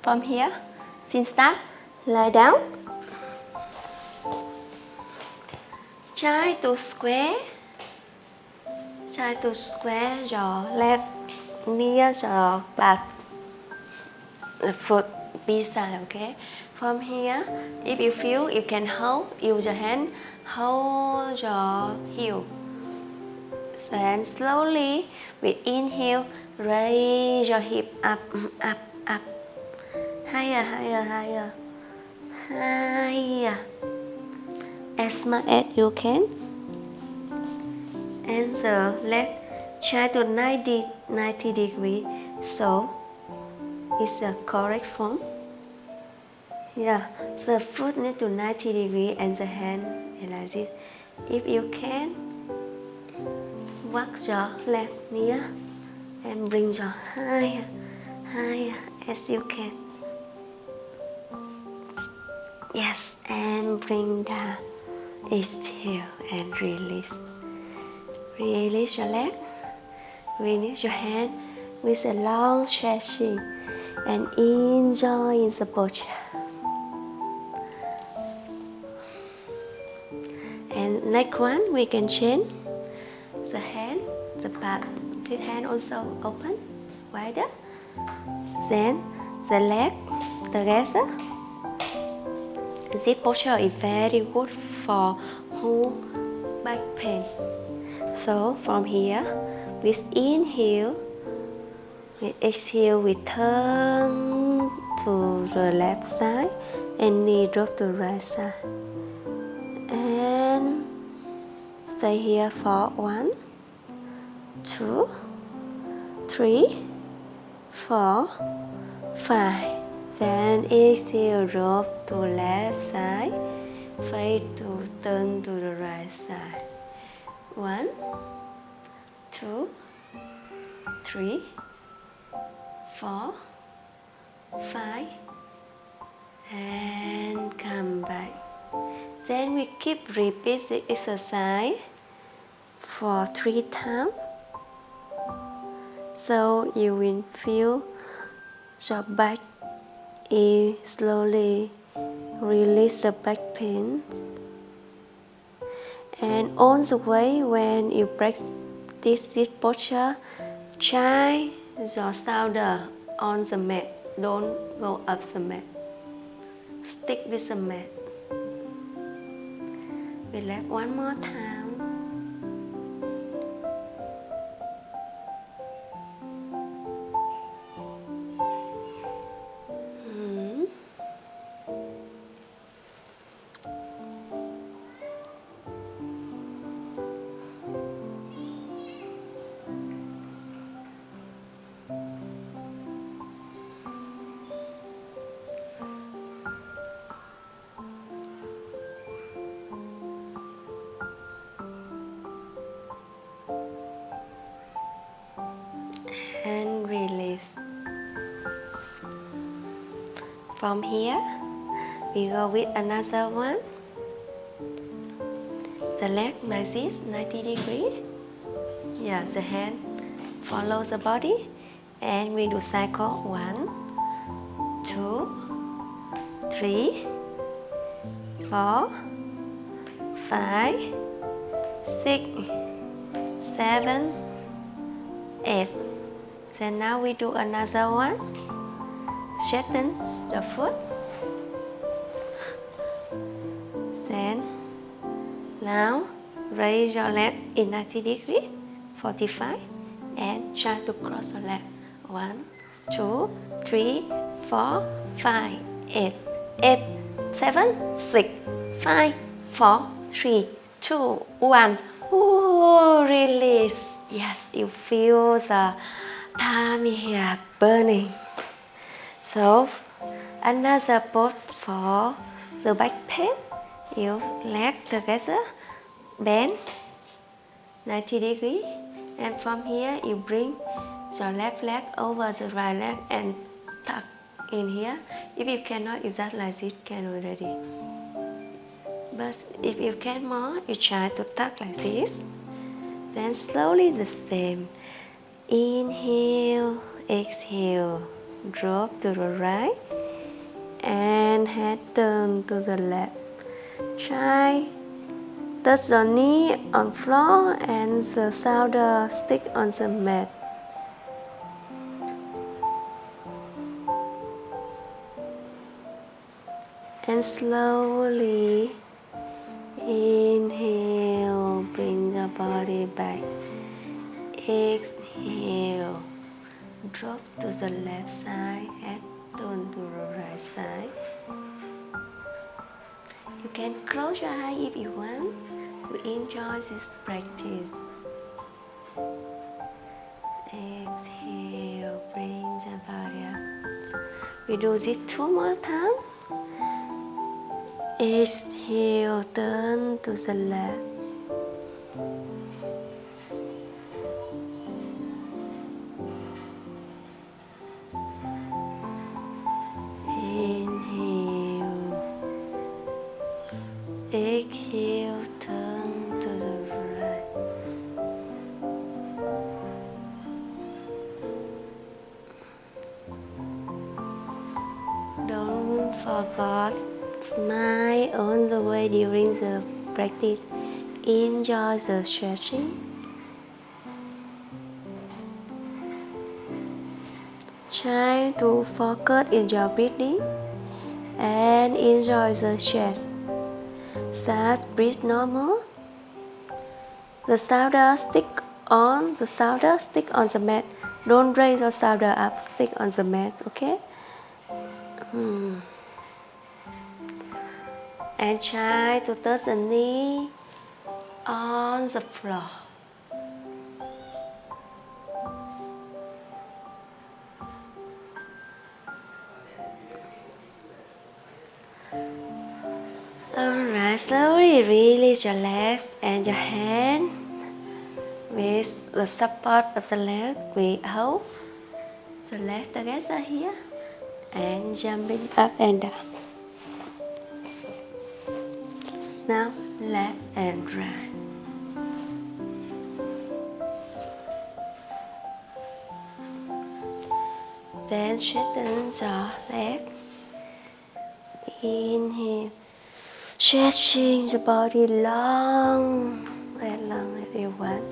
From here, since start, lie down. Try to square your leg near your back, the foot beside, okay? From here, if you feel, you can use your hand, hold your heel. And slowly, with inhale, raise your hip up, up, up. Higher, higher, higher, higher. As much as you can. And the leg try to 90 degrees. So, it's the correct form. Yeah, the foot need to 90 degrees and the hand is like this. If you can, walk your leg near and bring your higher, higher as you can. Yes, and bring down. Exhale and release. Release your leg. Release your hand with a long stretching and enjoy in the posture. And next one, we can change the hand, the back. This hand also open, wider. Then the leg together. This posture is very good for whole back pain. So from here, with inhale, with exhale, we turn to the left side and knee drop to right side. And stay here for 1, 2, 3, 4, 5. Then exhale, drop to left side, face to turn to the right side. 1, 2, 3, 4, 5, and come back. Then we keep repeat the exercise for 3 times. So you will feel your back is slowly release the back pain. And on the way, when you practice this posture, try your shoulder on the mat. Don't go up the mat. Stick with the mat. Relax one more time. And release. From here, we go with another one. The leg like this, 90 degrees. Yeah, the hand follow the body. And we do cycle 1, 2, 3, 4, 5, 6, 7, 8. So now we do another one. Straighten the foot. Then now raise your leg in 90 degrees, 45, and try to cross your leg. 1, 2, 3, 4, 5, 8, 8, 7, 6, 5, 4, 3, 2, 1. Ooh, release. Yes, you feel the tummy here burning. So another pose for the back pain. You leg together, bend 90 degrees, and from here you bring your left leg over the right leg and tuck in here. If you cannot, you just like this can already. But if you can more, you try to tuck like this. Then slowly the same. Inhale, exhale, drop to the right. and head turn to the left. Try touch the knee on floor and the shoulder stick on the mat. And slowly inhale, bring the body back. Exhale, drop to the left side and turn to the right side. You can close your eyes if you want to enjoy this practice. Exhale, bring the body up. We do this 2 more times. Exhale, turn to the left. Inhale. Exhale, turn to the right. Don't forget, smile all the way during the practice. Enjoy the stretching. Try to focus in your breathing and enjoy the stretch. Start breathe normal. The shoulder stick on the mat. Don't raise your shoulder up, stick on the mat, okay? And try to touch the knee on the floor. Alright, slowly release your legs and your hand. With the support of the leg, we hold the legs together here and jumping up and down. Now left and right. Then straighten your leg. Inhale, stretching the body long as you want.